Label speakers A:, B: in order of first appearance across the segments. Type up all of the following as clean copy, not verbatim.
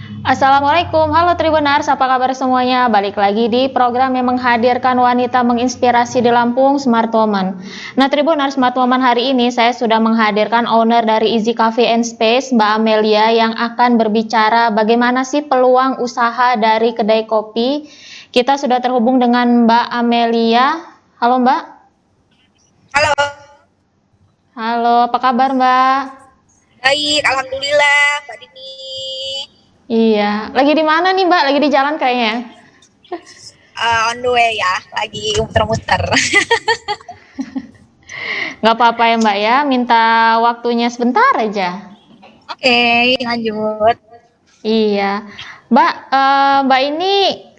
A: Assalamualaikum, halo Tribunars, apa kabar semuanya? Balik lagi di program yang menghadirkan wanita menginspirasi di Lampung, Smart Woman. Nah Tribunars, Smart Woman hari ini saya sudah menghadirkan owner dari Easy Coffee and Space, Mbak Amelia, yang akan berbicara bagaimana sih peluang usaha dari kedai kopi. Kita sudah terhubung dengan Mbak Amelia. Halo Mbak.
B: Halo,
A: Halo, apa kabar Mbak?
B: baik, alhamdulillah, Mbak Dini.
A: Iya, lagi di mana nih Mbak? Lagi di jalan kayaknya.
B: On the way ya, lagi muter-muter.
A: Nggak apa-apa ya Mbak ya, minta waktunya sebentar aja.
B: Oke, lanjut.
A: Iya, Mbak, Mbak ini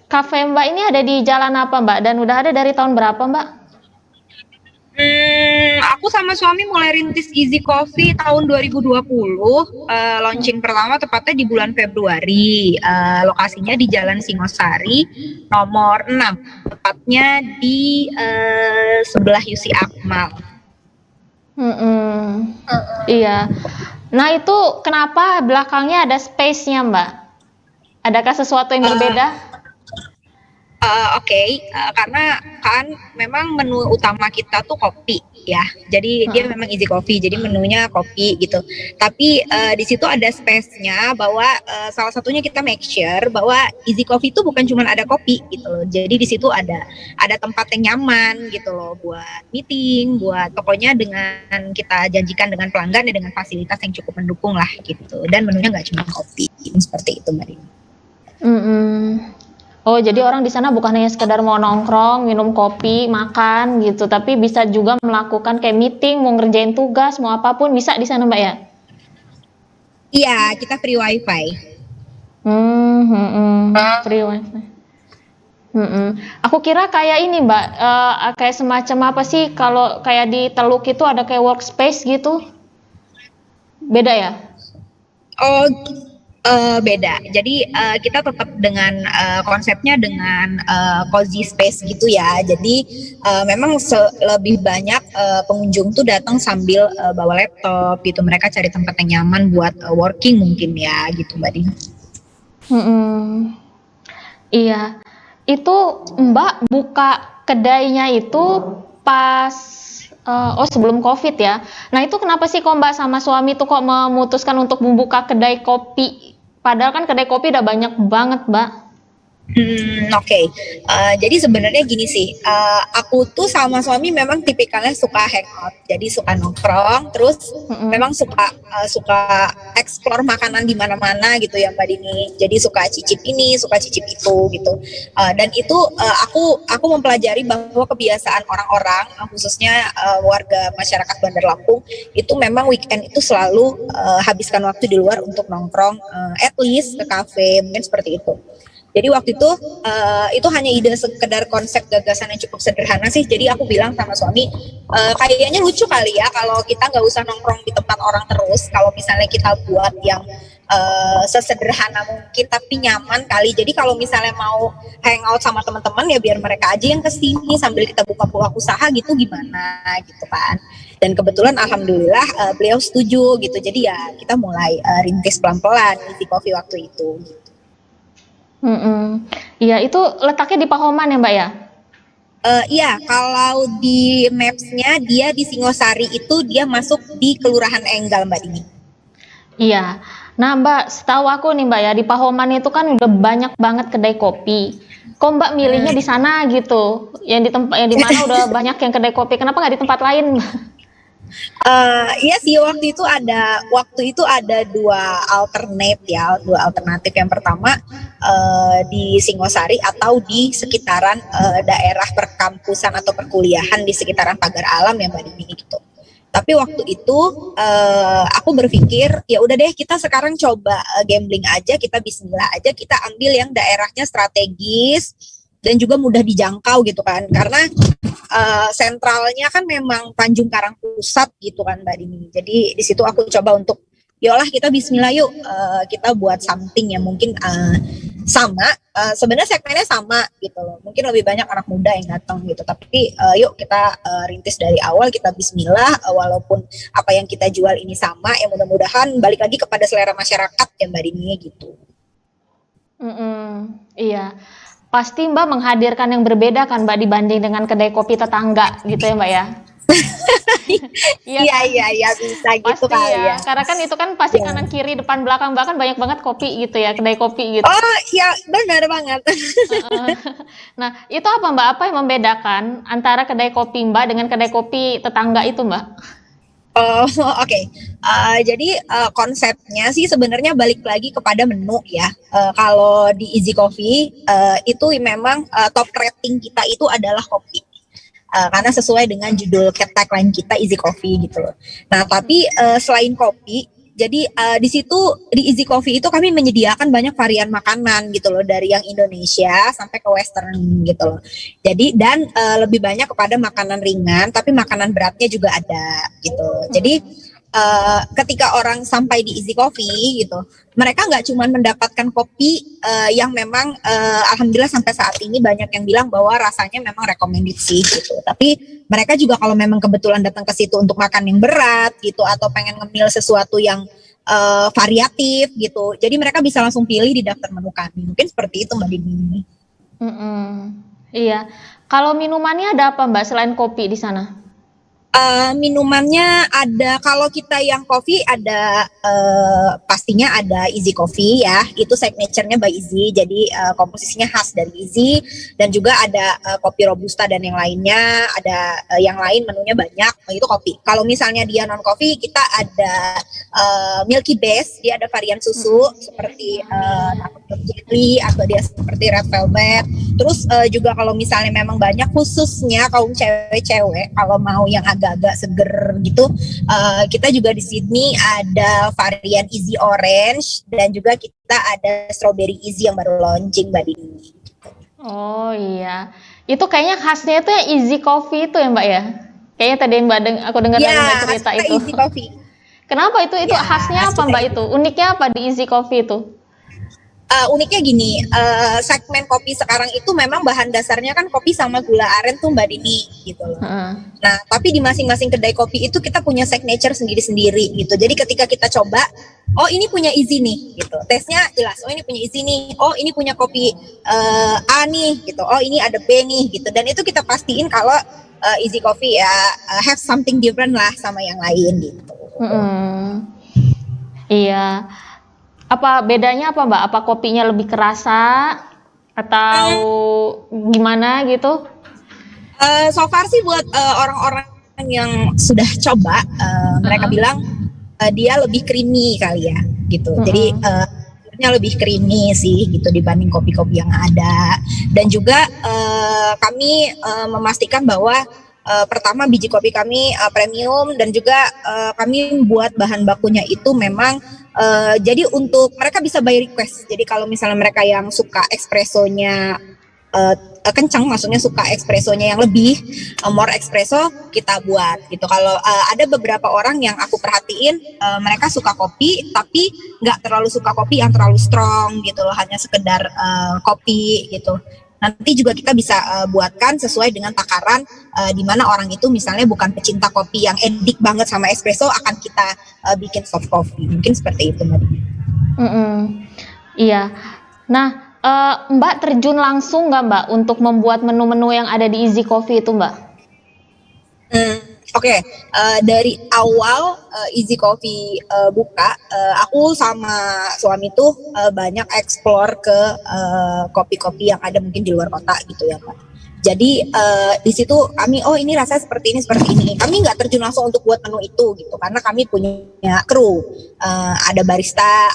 A: kafe Mbak ini ada di jalan apa Mbak? Dan udah ada dari tahun berapa Mbak?
B: Aku sama suami mulai rintis Easy Coffee tahun 2020. Launching pertama tepatnya di bulan Februari. Lokasinya di Jalan Singosari, nomor 6. Tepatnya di sebelah Yusi Akmal.
A: Iya. Nah itu kenapa belakangnya ada space-nya Mbak? Adakah sesuatu yang berbeda?
B: Oke, karena kan memang menu utama kita tuh kopi ya. Jadi dia memang easy coffee, jadi menunya kopi gitu. Tapi di situ ada space-nya bahwa salah satunya kita make sure bahwa easy coffee itu bukan cuma ada kopi gitu loh. Jadi di situ ada tempat yang nyaman gitu loh buat meeting, buat pokoknya dengan kita janjikan dengan pelanggan ya dengan fasilitas yang cukup mendukung lah gitu. Dan menunya nggak cuma kopi, seperti itu Mbak Rini.
A: Oh, jadi orang di sana bukan hanya sekedar mau nongkrong, minum kopi, makan gitu, tapi bisa juga melakukan kayak meeting, mau ngerjain tugas, mau apapun bisa di sana, Mbak ya?
B: Iya, kita free wifi.
A: Free wifi. Aku kira kayak ini, Mbak, kayak semacam apa sih? Kalau kayak di Teluk itu ada kayak workspace gitu, beda ya?
B: Oh, beda. Jadi kita tetap dengan konsepnya dengan cozy space gitu ya. Jadi memang lebih banyak pengunjung tuh datang sambil bawa laptop gitu. Mereka cari tempat yang nyaman buat working mungkin ya gitu Mbak Dini.
A: Iya. Itu Mbak buka kedainya itu pas sebelum Covid ya. Nah, itu kenapa sih kok Mbak sama suami tuh kok memutuskan untuk membuka kedai kopi? Padahal kan kedai kopi udah banyak banget, Mbak.
B: Oke. Jadi sebenarnya gini sih, aku tuh sama suami memang tipikalnya suka hangout, jadi suka nongkrong, terus memang suka explore makanan di mana-mana gitu ya Mbak Dini. Jadi suka cicip ini, suka cicip itu gitu. Dan itu aku mempelajari bahwa kebiasaan orang-orang, khususnya warga masyarakat Bandar Lampung, itu memang weekend itu selalu habiskan waktu di luar untuk nongkrong, at least ke kafe, mungkin seperti itu. Jadi waktu itu hanya ide sekedar konsep gagasan yang cukup sederhana sih. Jadi aku bilang sama suami, kayaknya lucu kali ya kalau kita nggak usah nongkrong di tempat orang terus. Kalau misalnya kita buat yang sesederhana mungkin tapi nyaman kali. Jadi kalau misalnya mau hangout sama teman-teman ya biar mereka aja yang kesini sambil kita buka-buka usaha gitu gimana gitu kan. Dan kebetulan alhamdulillah beliau setuju gitu. Jadi ya kita mulai rintis pelan-pelan di coffee waktu itu. Gitu.
A: Iya, itu letaknya di Pahoman ya, Mbak ya?
B: Iya, kalau di maps-nya dia di Singosari itu dia masuk di Kelurahan Enggal Mbak Dini.
A: Iya. Nah, Mbak, setahu aku nih, Mbak ya, di Pahoman itu kan udah banyak banget kedai kopi. Kok Mbak milihnya di sana gitu? Yang di tempat yang di mana udah banyak yang kedai kopi. Kenapa nggak di tempat lain?
B: Iya sih waktu itu ada dua alternatif. Yang pertama di Singosari atau di sekitaran daerah perkampusan atau perkuliahan di sekitaran Pagar Alam ya Mbak Dini gitu. Tapi waktu itu aku berpikir ya udah deh kita sekarang coba gambling aja, kita bismillah aja, kita ambil yang daerahnya strategis dan juga mudah dijangkau gitu kan, karena sentralnya kan memang Tanjung Karang Pusat gitu kan Mbak Dini. Jadi di situ aku coba untuk yolah kita bismillah yuk, kita buat something yang mungkin sama, sebenarnya segmennya sama gitu loh, mungkin lebih banyak anak muda yang datang gitu, tapi yuk kita rintis dari awal, kita bismillah, walaupun apa yang kita jual ini sama, ya mudah-mudahan balik lagi kepada selera masyarakat ya Mbak Dini gitu.
A: Iya. Pasti Mbak menghadirkan yang berbeda kan Mbak dibanding dengan kedai kopi tetangga gitu ya Mbak ya? Iya
B: Iya
A: kan?
B: iya iya bisa gitu
A: Pasti
B: kali ya.
A: ya, karena kan itu kan pasti
B: Ya.
A: kanan kiri depan belakang bahkan banyak banget kopi gitu ya, kedai kopi gitu.
B: Oh iya benar banget.
A: Heeh. Nah, itu apa Mbak? Apa yang membedakan antara kedai kopi Mbak dengan kedai kopi tetangga itu Mbak?
B: Oh, oke. Jadi konsepnya sih sebenarnya balik lagi kepada menu ya. Kalau di Easy Coffee itu memang top rating kita itu adalah kopi. Karena sesuai dengan judul tagline kita Easy Coffee gitu loh. Nah, tapi selain kopi, jadi di situ di Easy Coffee itu kami menyediakan banyak varian makanan gitu loh dari yang Indonesia sampai ke Western gitu loh. Jadi dan lebih banyak kepada makanan ringan, tapi makanan beratnya juga ada gitu. Jadi ketika orang sampai di Easy Coffee gitu, mereka nggak cuma mendapatkan kopi yang memang alhamdulillah sampai saat ini banyak yang bilang bahwa rasanya memang recommended sih gitu. Tapi mereka juga kalau memang kebetulan datang ke situ untuk makan yang berat gitu atau pengen ngemil sesuatu yang variatif gitu. Jadi mereka bisa langsung pilih di daftar menu kami. Mungkin seperti itu Mbak Dini.
A: Iya. Kalau minumannya ada apa Mbak selain kopi di sana?
B: Minumannya ada, kalau kita yang coffee ada pastinya ada Easy Coffee ya, itu signature-nya by Easy, jadi komposisinya khas dari Easy, dan juga ada kopi Robusta dan yang lainnya, ada yang lain menunya banyak, itu kopi. Kalau misalnya dia non coffee, kita ada Milky Base, dia ada varian susu seperti jelly atau dia seperti red velvet. Terus juga kalau misalnya memang banyak khususnya kaum cewek-cewek kalau mau yang agak-agak seger gitu, kita juga di sini ada varian Easy Orange dan juga kita ada Strawberry Easy yang baru launching Mbak Dini.
A: Oh iya, itu kayaknya khasnya itu yang Easy Coffee itu ya Mbak ya? Kayaknya tadi Mbak aku dengar dari Mbak
B: Ya,
A: cerita
B: kita
A: itu.
B: Easy Coffee.
A: Kenapa itu
B: Ya,
A: khasnya apa
B: kita
A: Mbak
B: Easy.
A: itu? Uniknya apa di Easy Coffee itu?
B: Uniknya gini, segmen kopi sekarang itu memang bahan dasarnya kan kopi sama gula aren tuh Mbak Dini gitu loh. Nah, tapi di masing-masing kedai kopi itu kita punya signature sendiri-sendiri gitu. Jadi ketika kita coba, oh ini punya Easy nih gitu. Tesnya jelas, oh ini punya Easy nih. Oh ini punya kopi A nih gitu. Oh ini ada B nih gitu. Dan itu kita pastiin kalau Easy Coffee ya have something different lah sama yang lain gitu.
A: Iya. Apa bedanya apa Mbak? Apa kopinya lebih kerasa atau gimana gitu?
B: So far sih buat orang-orang yang sudah coba, mereka bilang dia lebih creamy kali ya, gitu. Jadi lebih creamy sih, gitu dibanding kopi-kopi yang ada. Dan juga kami memastikan bahwa pertama biji kopi kami premium dan juga kami buat bahan bakunya itu memang jadi untuk mereka bisa by request. Jadi kalau misalnya mereka yang suka espressonya kencang, maksudnya suka espressonya yang lebih more espresso, kita buat gitu. Kalau ada beberapa orang yang aku perhatiin mereka suka kopi tapi nggak terlalu suka kopi yang terlalu strong gitu loh, hanya sekedar kopi gitu. Nanti juga kita bisa buatkan sesuai dengan takaran di mana orang itu misalnya bukan pecinta kopi yang edik banget sama espresso, akan kita bikin soft coffee. Mungkin seperti itu Mbak.
A: Iya. Nah, Mbak terjun langsung nggak Mbak untuk membuat menu-menu yang ada di Easy Coffee itu Mbak?
B: Oke, dari awal Easy Coffee buka, aku sama suami tuh banyak explore ke kopi-kopi yang ada mungkin di luar kota gitu ya Pak. Jadi di situ kami, oh ini rasanya seperti ini, seperti ini. Kami nggak terjun langsung untuk buat menu itu gitu, karena kami punya kru, ada barista,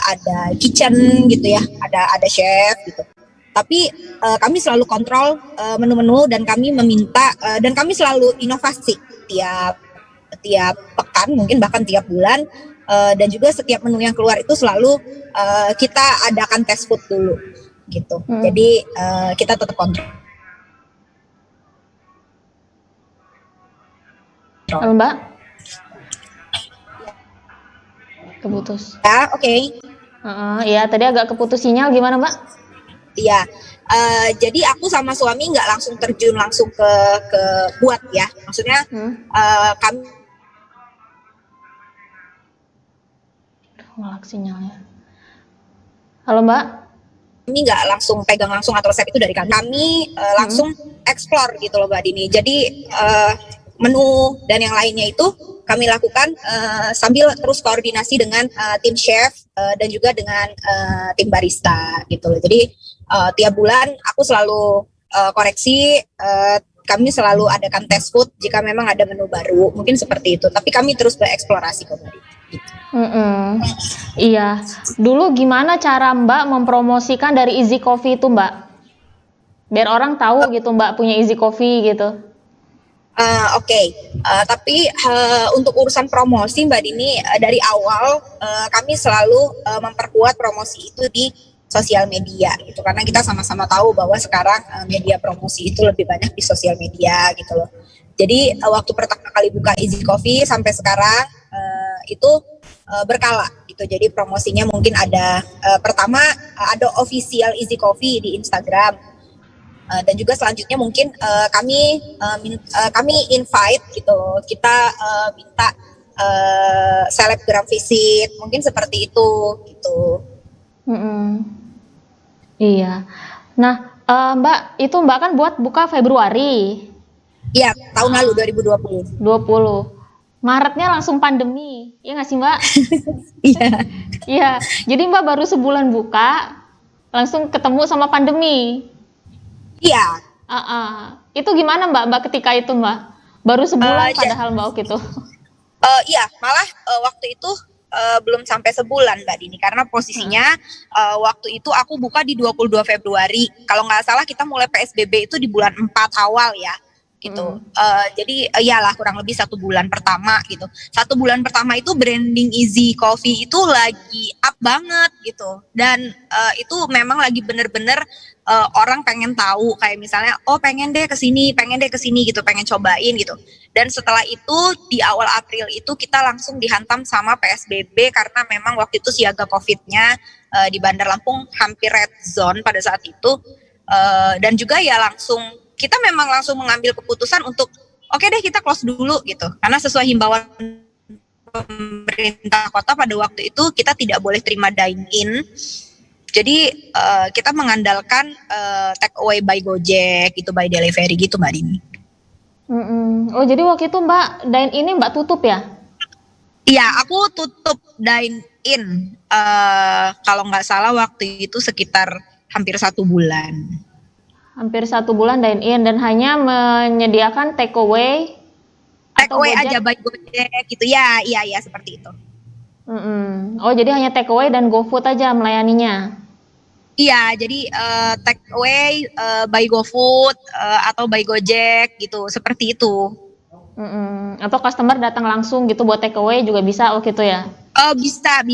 B: ada kitchen gitu ya, ada chef gitu. Tapi kami selalu kontrol menu-menu dan kami meminta dan kami selalu inovasi tiap pekan, mungkin bahkan tiap bulan, dan juga setiap menu yang keluar itu selalu kita adakan test food dulu gitu. Jadi kita tetap kontrol.
A: Halo Mbak? Keputus.
B: Ya, oke.
A: Iya, tadi agak keputus sinyal, gimana Mbak?
B: Iya, jadi aku sama suami nggak langsung terjun langsung ke buat ya, maksudnya kami
A: ngelak sinyalnya. Halo Mbak.
B: Kami nggak langsung pegang langsung atau resep itu dari kami. Kami langsung explore gitu loh Mbak Dini. Jadi menu dan yang lainnya itu kami lakukan sambil terus koordinasi dengan tim chef dan juga dengan tim barista gitu loh. Jadi tiap bulan aku selalu koreksi, kami selalu adakan test food jika memang ada menu baru, mungkin seperti itu. Tapi kami terus bereksplorasi kembali.
A: Iya. Dulu gimana cara Mbak mempromosikan dari Easy Coffee itu Mbak? Biar orang tahu gitu Mbak punya Easy Coffee gitu.
B: Oke. Tapi untuk urusan promosi Mbak Dini, dari awal kami selalu memperkuat promosi itu di sosial media gitu, karena kita sama-sama tahu bahwa sekarang media promosi itu lebih banyak di sosial media gitu loh. Jadi waktu pertama kali buka Easy Coffee sampai sekarang itu berkala gitu. Jadi promosinya mungkin ada pertama ada official Easy Coffee di Instagram. Dan juga selanjutnya mungkin kami invite gitu, kita minta selebgram visit, mungkin seperti itu gitu.
A: Iya. Nah, Mbak, itu Mbak kan buka Februari.
B: Iya, tahun lalu 2020.
A: 20. Maretnya langsung pandemi, iya nggak sih Mbak?
B: Iya.
A: Iya. Jadi Mbak baru sebulan buka, langsung ketemu sama pandemi.
B: Iya.
A: Itu gimana Mbak ketika itu Mbak? Baru sebulan padahal Mbak waktu itu.
B: Iya, malah waktu itu belum sampai sebulan Mbak Dini, karena posisinya waktu itu aku buka di 22 Februari. Kalau nggak salah kita mulai PSBB itu di bulan 4 awal ya gitu. Jadi iyalah kurang lebih 1 bulan pertama gitu. 1 bulan pertama itu branding Easy Coffee itu lagi up banget gitu. Dan itu memang lagi bener-bener orang pengen tahu, kayak misalnya pengen deh kesini gitu, pengen cobain gitu. Dan setelah itu di awal April itu kita langsung dihantam sama PSBB karena memang waktu itu siaga COVID-nya di Bandar Lampung hampir red zone pada saat itu. Dan juga ya kita memang langsung mengambil keputusan untuk oke deh kita close dulu gitu. Karena sesuai himbauan pemerintah kota pada waktu itu kita tidak boleh terima dine in. Jadi kita mengandalkan take away by Gojek gitu, by delivery gitu Mbak Dini.
A: Oh jadi waktu itu Mbak dine ini Mbak tutup ya?
B: Iya, aku tutup dine in kalau nggak salah waktu itu sekitar hampir 1 bulan.
A: Hampir 1 bulan dine in dan hanya menyediakan take away.
B: Take away aja by Gojek gitu ya, iya seperti itu.
A: Oh jadi hanya take away dan GoFood aja melayaninya?
B: Iya, jadi take away by GoFood atau by Gojek gitu, seperti itu.
A: Atau customer datang langsung gitu buat take away juga bisa gitu ya?
B: Bisa.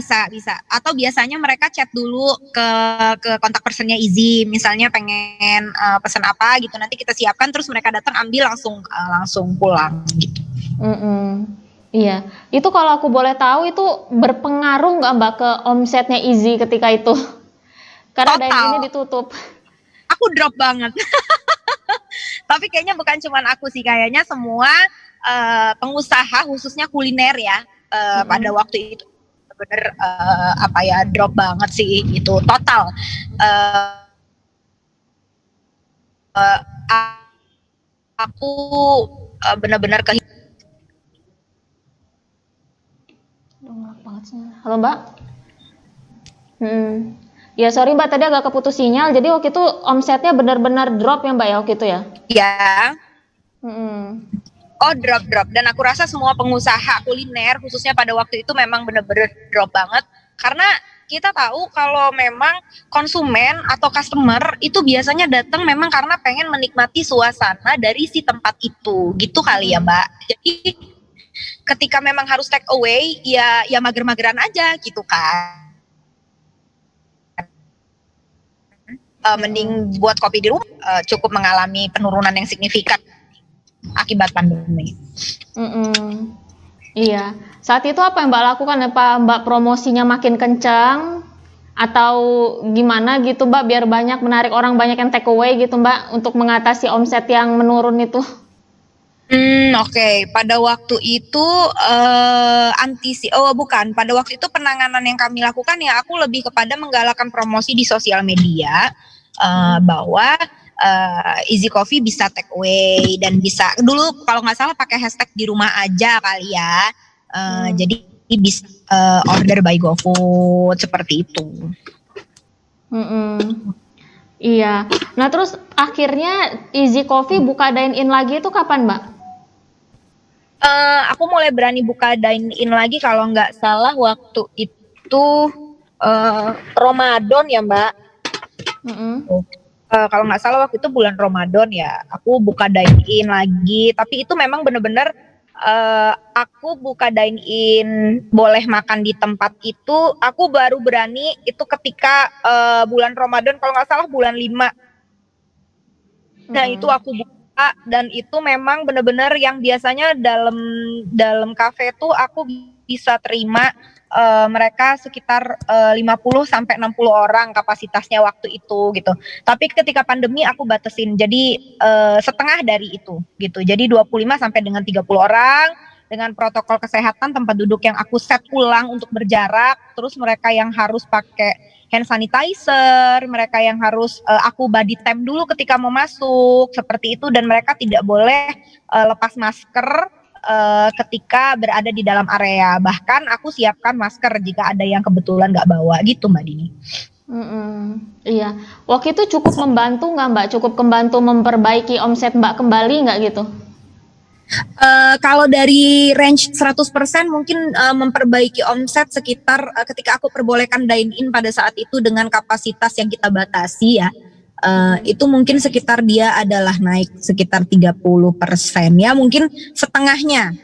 B: Atau biasanya mereka chat dulu ke kontak personnya Easy, misalnya pengen pesan apa gitu, nanti kita siapkan terus mereka datang ambil langsung pulang gitu.
A: Iya, itu kalau aku boleh tahu itu berpengaruh nggak Mbak ke omsetnya Easy ketika itu? Karena dine ini ditutup.
B: Aku drop banget. Tapi kayaknya bukan cuma aku sih, kayaknya semua pengusaha khususnya kuliner ya pada waktu itu bener drop banget sih itu total. Aku benar-benar
A: Halo Mbak. Ya sorry Mbak, tadi agak keputus sinyal. Jadi waktu itu omsetnya benar-benar drop ya Mbak ya waktu itu ya?
B: Iya. Drop. Dan aku rasa semua pengusaha kuliner khususnya pada waktu itu memang benar-benar drop banget. Karena kita tahu kalau memang konsumen atau customer itu biasanya datang memang karena pengen menikmati suasana dari si tempat itu. Gitu kali ya Mbak. Jadi ketika memang harus take away ya mager-mageran aja gitu kan. Mending buat kopi di rumah, cukup mengalami penurunan yang signifikan akibat pandemi.
A: Iya. Saat itu apa yang Mbak lakukan? Apa Mbak promosinya makin kencang atau gimana gitu Mbak biar banyak menarik orang banyak yang take away gitu Mbak untuk mengatasi omset yang menurun itu?
B: Oke. Pada waktu itu bukan. Pada waktu itu penanganan yang kami lakukan ya aku lebih kepada menggalakkan promosi di sosial media bahwa Easy Coffee bisa take away dan bisa dulu kalau nggak salah pakai hashtag di rumah aja kali ya. Jadi bisa order by GoFood seperti itu.
A: Iya. Nah terus akhirnya Easy Coffee buka dine-in lagi itu kapan, Mbak?
B: Aku mulai berani buka dine-in lagi kalau nggak salah waktu itu Ramadan ya Mbak. Kalau nggak salah waktu itu bulan Ramadan ya, aku buka dine-in lagi. Tapi itu memang benar-benar aku buka dine-in boleh makan di tempat itu. Aku baru berani itu ketika bulan Ramadan, kalau nggak salah bulan 5. Nah itu aku buka. Dan itu memang benar-benar yang biasanya dalam kafe tuh aku bisa terima mereka sekitar 50 sampai 60 orang kapasitasnya waktu itu gitu. Tapi ketika pandemi aku batasin jadi setengah dari itu gitu. Jadi 25 sampai dengan 30 orang dengan protokol kesehatan, tempat duduk yang aku set ulang untuk berjarak, terus mereka yang harus pakai hand sanitizer, mereka yang harus aku body time dulu ketika mau masuk, seperti itu, dan mereka tidak boleh lepas masker ketika berada di dalam area. Bahkan aku siapkan masker jika ada yang kebetulan nggak bawa gitu Mbak Dini.
A: Iya, waktu itu cukup membantu nggak Mbak? Cukup membantu memperbaiki omset Mbak kembali nggak gitu?
B: Kalau dari range 100% mungkin memperbaiki omset sekitar ketika aku perbolehkan dine-in pada saat itu dengan kapasitas yang kita batasi ya, itu mungkin sekitar dia adalah naik sekitar 30% ya, mungkin setengahnya.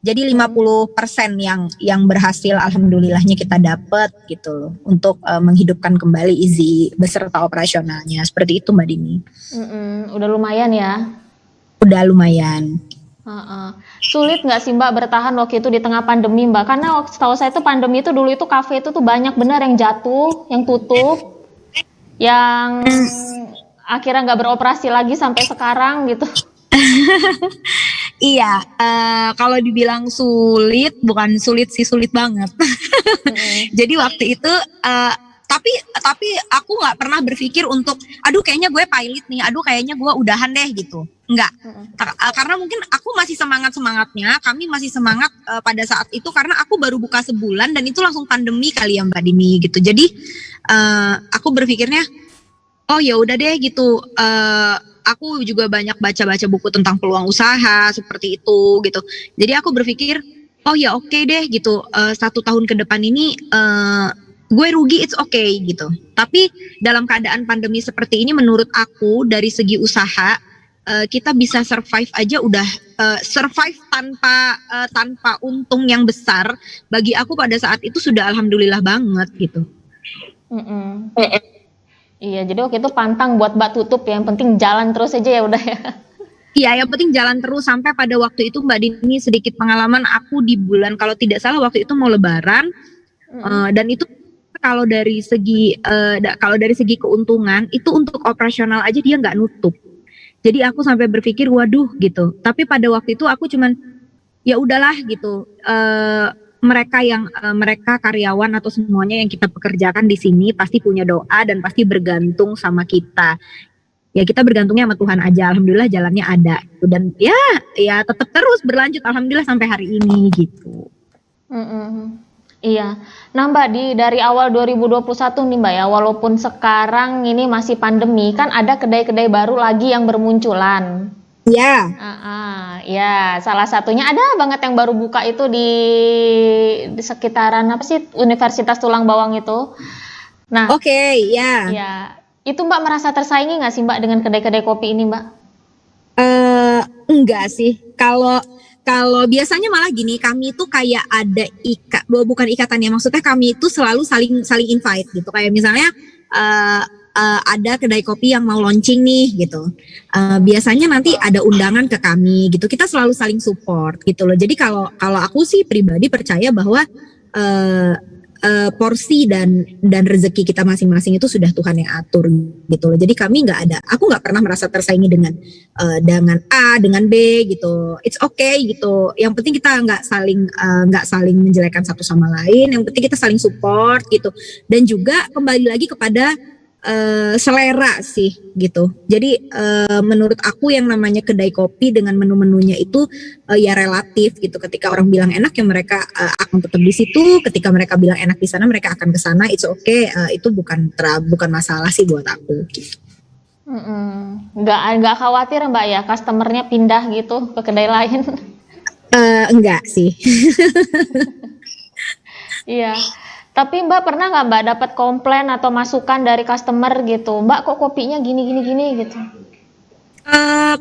B: Jadi 50% yang berhasil alhamdulillahnya kita dapat gitu loh untuk menghidupkan kembali Easy beserta operasionalnya. Seperti itu Mbak Dini.
A: Udah lumayan ya?
B: Udah lumayan.
A: Sulit nggak sih Mbak bertahan waktu itu di tengah pandemi Mbak? Karena setahu saya itu pandemi itu dulu itu kafe itu tuh banyak benar yang jatuh, yang tutup, yang akhirnya nggak beroperasi lagi sampai sekarang gitu.
B: Iya, kalau dibilang sulit, bukan sulit sih, sulit banget. Jadi waktu itu tapi aku nggak pernah berpikir untuk aduh kayaknya gue pilot nih, aduh kayaknya gue udahan deh gitu. Enggak. Karena mungkin aku masih semangatnya, kami masih semangat pada saat itu karena aku baru buka sebulan dan itu langsung pandemi kali ya Mbak Dini gitu. Jadi aku berpikirnya oh ya udah deh gitu. Aku juga banyak baca-baca buku tentang peluang usaha seperti itu gitu. Jadi aku berpikir oh ya oke deh gitu. 1 tahun ke depan ini gue rugi it's okay gitu. Tapi dalam keadaan pandemi seperti ini menurut aku dari segi usaha kita bisa survive aja udah survive tanpa untung yang besar. Bagi aku pada saat itu sudah alhamdulillah banget gitu.
A: Iya, jadi waktu itu pantang buat Mbak tutup ya. Yang penting jalan terus aja ya udah ya.
B: Iya, yang penting jalan terus sampai pada waktu itu Mbak Dini sedikit pengalaman aku di bulan kalau tidak salah waktu itu mau Lebaran dan itu kalau dari segi keuntungan itu untuk operasional aja dia nggak nutup. Jadi aku sampai berpikir waduh gitu. Tapi pada waktu itu aku cuman ya udahlah gitu. Mereka karyawan atau semuanya yang kita pekerjakan di sini pasti punya doa dan pasti bergantung sama kita. Ya kita bergantungnya sama Tuhan aja. Alhamdulillah jalannya ada. Dan ya tetap terus berlanjut alhamdulillah sampai hari ini gitu.
A: Iya. Nah Mbak, dari awal 2021 nih Mbak ya, walaupun sekarang ini masih pandemi, kan ada kedai-kedai baru lagi yang bermunculan.
B: Iya.
A: Ya, salah satunya ada banget yang baru buka itu di sekitaran apa sih, Universitas Tulang Bawang itu. Nah,
B: ya.
A: Ya, itu Mbak merasa tersaingi nggak sih Mbak dengan kedai-kedai kopi ini Mbak?
B: Enggak sih. Kalau biasanya malah gini, kami itu kayak ada bukan ikatan ya, maksudnya kami itu selalu saling invite gitu. Kayak misalnya ada kedai kopi yang mau launching nih gitu. Biasanya nanti ada undangan ke kami gitu. Kita selalu saling support gitu loh. Jadi kalau aku sih pribadi percaya bahwa porsi dan rezeki kita masing-masing itu sudah Tuhan yang atur gitu loh. Jadi aku nggak pernah merasa tersaingi dengan A, dengan B gitu. It's okay gitu. Yang penting kita nggak saling menjelekkan satu sama lain. Yang penting kita saling support gitu. Dan juga kembali lagi kepada selera sih gitu. Jadi menurut aku yang namanya kedai kopi dengan menu-menunya itu ya relatif gitu. Ketika orang bilang enak ya mereka akan tetap di situ. Ketika mereka bilang enak di sana mereka akan ke sana. It's okay. Itu bukan masalah sih buat aku.
A: Nggak khawatir Mbak ya customernya pindah gitu ke kedai lain?
B: Enggak sih.
A: Iya. Tapi Mbak pernah nggak Mbak dapat komplain atau masukan dari customer gitu? Mbak kok kopinya gini gitu?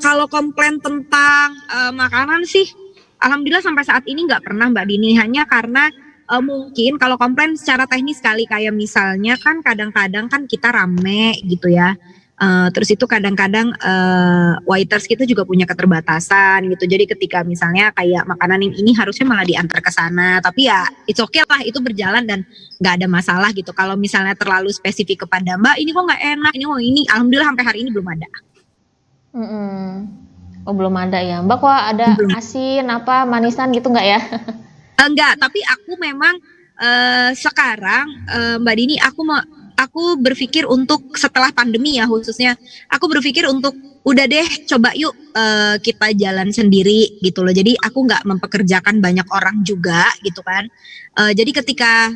B: Kalau komplain tentang makanan sih, alhamdulillah sampai saat ini nggak pernah Mbak Dini. Hanya karena mungkin kalau komplain secara teknis sekali kayak misalnya kan kadang-kadang kan kita rame gitu ya. Terus itu kadang-kadang waiters kita juga punya keterbatasan gitu. Jadi ketika misalnya kayak makanan yang ini harusnya malah diantar ke sana, tapi ya it's okay lah itu berjalan dan nggak ada masalah gitu. Kalau misalnya terlalu spesifik kepada Mbak, ini kok nggak enak, ini, alhamdulillah sampai hari ini belum ada.
A: Oh belum ada ya. Mbak kok ada asin apa manisan gitu nggak ya?
B: Enggak, tapi aku memang sekarang Mbak Dini aku berpikir untuk setelah pandemi ya khususnya aku berpikir untuk udah deh coba yuk kita jalan sendiri gitu loh. Jadi aku nggak mempekerjakan banyak orang juga gitu kan. Jadi ketika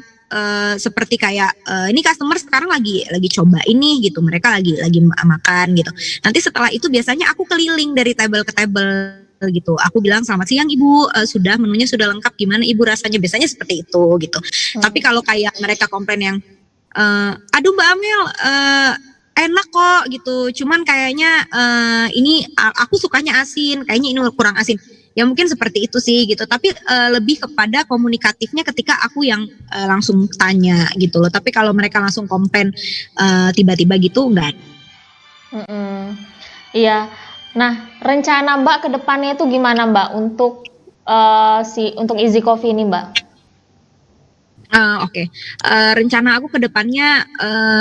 B: seperti kayak ini customer sekarang lagi coba ini gitu, mereka lagi makan gitu. Nanti setelah itu biasanya aku keliling dari table ke table gitu. Aku bilang selamat siang Ibu, menunya sudah lengkap, gimana Ibu rasanya? Biasanya seperti itu gitu. Tapi kalau kayak mereka komplain yang aduh Mbak Amel enak kok gitu, cuman kayaknya ini aku sukanya asin, kayaknya ini kurang asin. Ya mungkin seperti itu sih gitu. Tapi lebih kepada komunikatifnya ketika aku yang langsung tanya gitu loh. Tapi kalau mereka langsung komplain tiba-tiba gitu enggak.
A: Iya. Nah, rencana Mbak ke depannya itu gimana Mbak untuk Easy Coffee ini Mbak?
B: Oke. Rencana aku ke depannya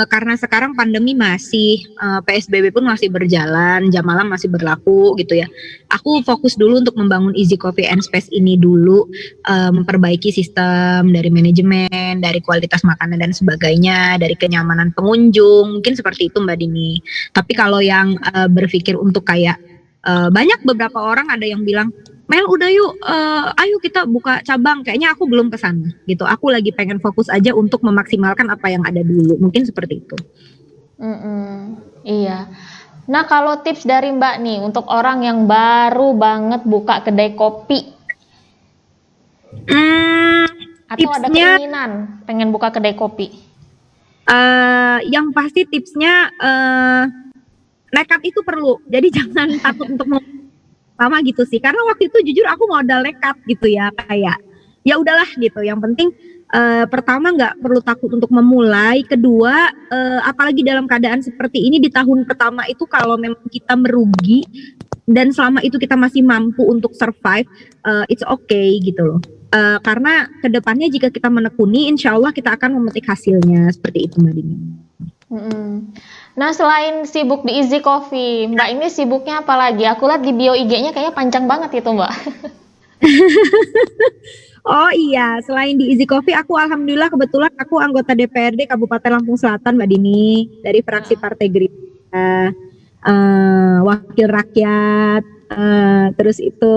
B: karena sekarang pandemi masih PSBB pun masih berjalan, jam malam masih berlaku gitu ya. Aku fokus dulu untuk membangun Easy Coffee and Space ini dulu, memperbaiki sistem dari manajemen, dari kualitas makanan dan sebagainya, dari kenyamanan pengunjung, mungkin seperti itu Mbak Dini. Tapi kalau yang berpikir untuk kayak banyak beberapa orang ada yang bilang Mel udah yuk, ayo kita buka cabang. Kayaknya aku belum kesana gitu. Aku lagi pengen fokus aja untuk memaksimalkan apa yang ada dulu. Mungkin seperti itu.
A: Iya. Nah kalau tips dari Mbak nih untuk orang yang baru banget buka kedai kopi, atau ada keinginan pengen buka kedai kopi?
B: Yang pasti tipsnya nekat itu perlu. Jadi jangan takut untuk sama gitu sih, karena waktu itu jujur aku modal nekat gitu ya, kayak ya udahlah gitu. Yang penting pertama nggak perlu takut untuk memulai, kedua apalagi dalam keadaan seperti ini di tahun pertama itu kalau memang kita merugi dan selama itu kita masih mampu untuk survive, it's okay gitu loh. Karena kedepannya jika kita menekuni, insya Allah kita akan memetik hasilnya seperti itu Mbak Dini.
A: Nah selain sibuk di Easy Coffee, Mbak ini sibuknya apa lagi? Aku lihat di bio IG-nya kayaknya panjang banget itu Mbak.
B: Oh iya, selain di Easy Coffee, aku alhamdulillah kebetulan aku anggota DPRD Kabupaten Lampung Selatan Mbak Dini, dari fraksi Partai Gerindra, wakil rakyat, terus itu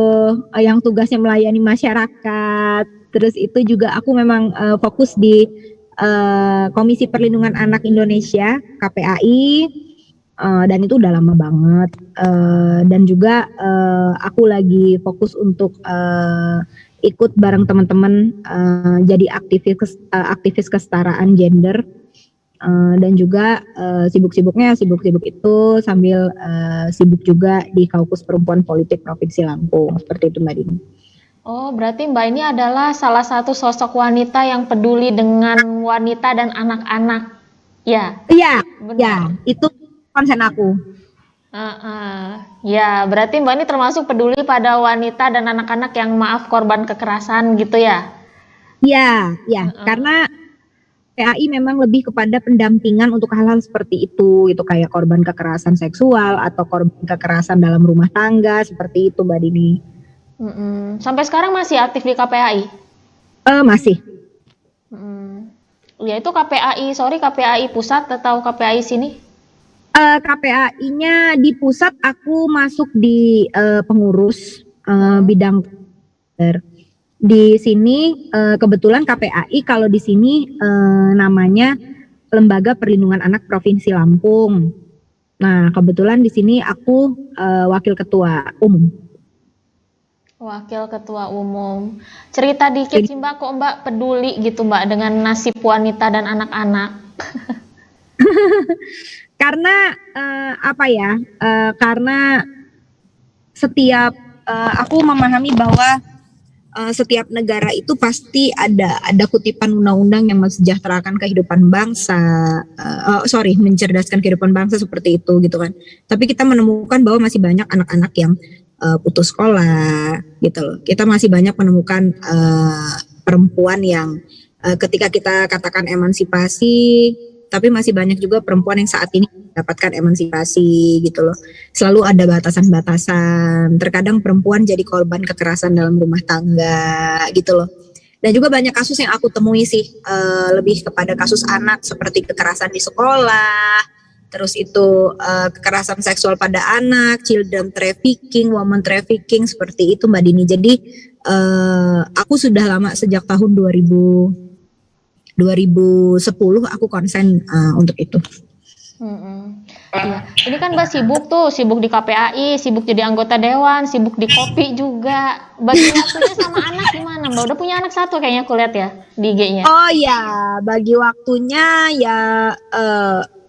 B: yang tugasnya melayani masyarakat, terus itu juga aku memang fokus di Komisi Perlindungan Anak Indonesia KPAI, dan itu udah lama banget, dan juga aku lagi fokus untuk ikut bareng teman-teman jadi aktivis kesetaraan gender, dan juga sibuk itu sambil sibuk juga di Kaukus Perempuan Politik Provinsi Lampung, seperti itu Mbak Dini.
A: Oh, berarti Mbak ini adalah salah satu sosok wanita yang peduli dengan wanita dan anak-anak. Ya.
B: Iya, ya, itu konsen aku.
A: Ya, berarti Mbak ini termasuk peduli pada wanita dan anak-anak yang korban kekerasan gitu ya?
B: Iya, karena
C: KPAI memang lebih kepada pendampingan untuk hal-hal seperti itu, gitu kayak korban kekerasan seksual atau korban kekerasan dalam rumah tangga seperti itu, Mbak Dini.
A: Sampai sekarang masih aktif di KPAI?
C: Masih.
A: Ya itu KPAI pusat atau KPAI sini?
C: KPAI-nya di pusat aku masuk di pengurus bidang di sini kebetulan KPAI kalau di sini namanya Lembaga Perlindungan Anak Provinsi Lampung. Nah, kebetulan di sini aku wakil ketua umum.
A: Wakil ketua umum. Cerita dikit sih Mbak, kok Mbak peduli gitu Mbak dengan nasib wanita dan anak-anak?
C: Karena karena setiap aku memahami bahwa setiap negara itu pasti ada kutipan undang-undang yang mensejahterakan kehidupan bangsa, mencerdaskan kehidupan bangsa seperti itu gitu kan. Tapi kita menemukan bahwa masih banyak anak-anak yang putus sekolah gitu loh. Kita masih banyak menemukan perempuan yang ketika kita katakan emansipasi, tapi masih banyak juga perempuan yang saat ini mendapatkan emansipasi gitu loh. Selalu ada batasan-batasan. Terkadang perempuan jadi korban kekerasan dalam rumah tangga gitu loh. Dan juga banyak kasus yang aku temui sih lebih kepada kasus anak seperti kekerasan di sekolah, terus itu kekerasan seksual pada anak, children trafficking, woman trafficking seperti itu Mbak Dini. Jadi aku sudah lama sejak tahun 2010 aku konsen untuk itu.
A: Iya. Ini kan Mbak sibuk di KPAI, sibuk jadi anggota dewan, sibuk di kopi juga. Bagi waktunya sama anak gimana Mbak? Udah punya anak satu kayaknya aku lihat ya di IG-nya.
C: Oh ya, bagi waktunya ya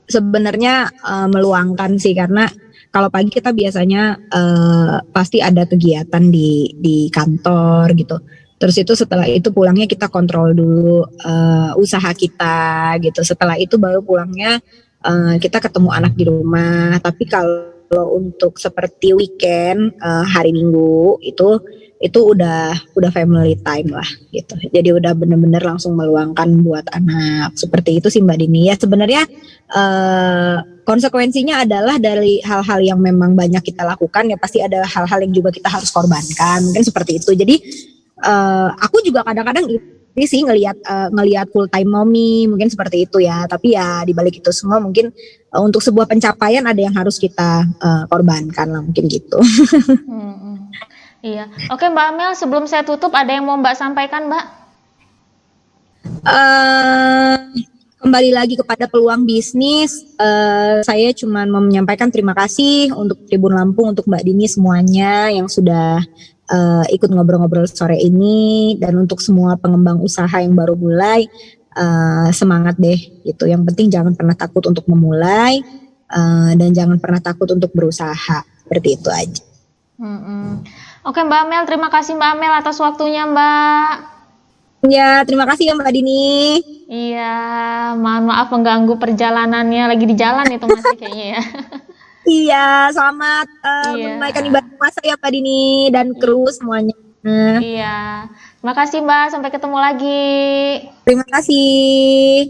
C: sebenarnya meluangkan sih, karena kalau pagi kita biasanya pasti ada kegiatan di kantor gitu. Terus itu setelah itu pulangnya kita kontrol dulu usaha kita gitu. Setelah itu baru pulangnya kita ketemu anak di rumah. Tapi kalau untuk seperti weekend hari Minggu itu udah family time lah gitu. Jadi udah bener-bener langsung meluangkan buat anak. Seperti itu sih Mbak Dini. Ya sebenarnya konsekuensinya adalah dari hal-hal yang memang banyak kita lakukan ya pasti ada hal-hal yang juga kita harus korbankan. Mungkin seperti itu. Jadi aku juga kadang-kadang ini sih ngelihat full time mommy mungkin seperti itu ya, tapi ya dibalik itu semua mungkin untuk sebuah pencapaian ada yang harus kita korbankan lah mungkin gitu.
A: Iya, oke Mbak Amel, sebelum saya tutup ada yang mau Mbak sampaikan Mbak?
C: Kembali lagi kepada peluang bisnis, saya cuma mau menyampaikan terima kasih untuk Tribun Lampung, untuk Mbak Dini semuanya yang sudah ikut ngobrol-ngobrol sore ini, dan untuk semua pengembang usaha yang baru mulai, semangat deh gitu. Yang penting jangan pernah takut untuk memulai dan jangan pernah takut untuk berusaha, seperti itu aja.
A: Oke Mbak Amel, terima kasih Mbak Amel atas waktunya Mbak.
C: Ya, terima kasih ya Mbak Dini.
A: Iya, mohon maaf mengganggu perjalanannya, lagi di jalan itu masih kayaknya ya.
C: Iya, selamat menunaikan ibadah puasa ya Pak Dini dan kru semuanya.
A: Iya, terima kasih Mbak, sampai ketemu lagi.
C: Terima kasih.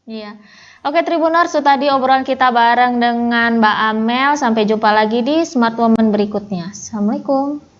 A: Iya, oke Tribuners, itu tadi obrolan kita bareng dengan Mbak Amel. Sampai jumpa lagi di Smart Woman berikutnya. Assalamualaikum.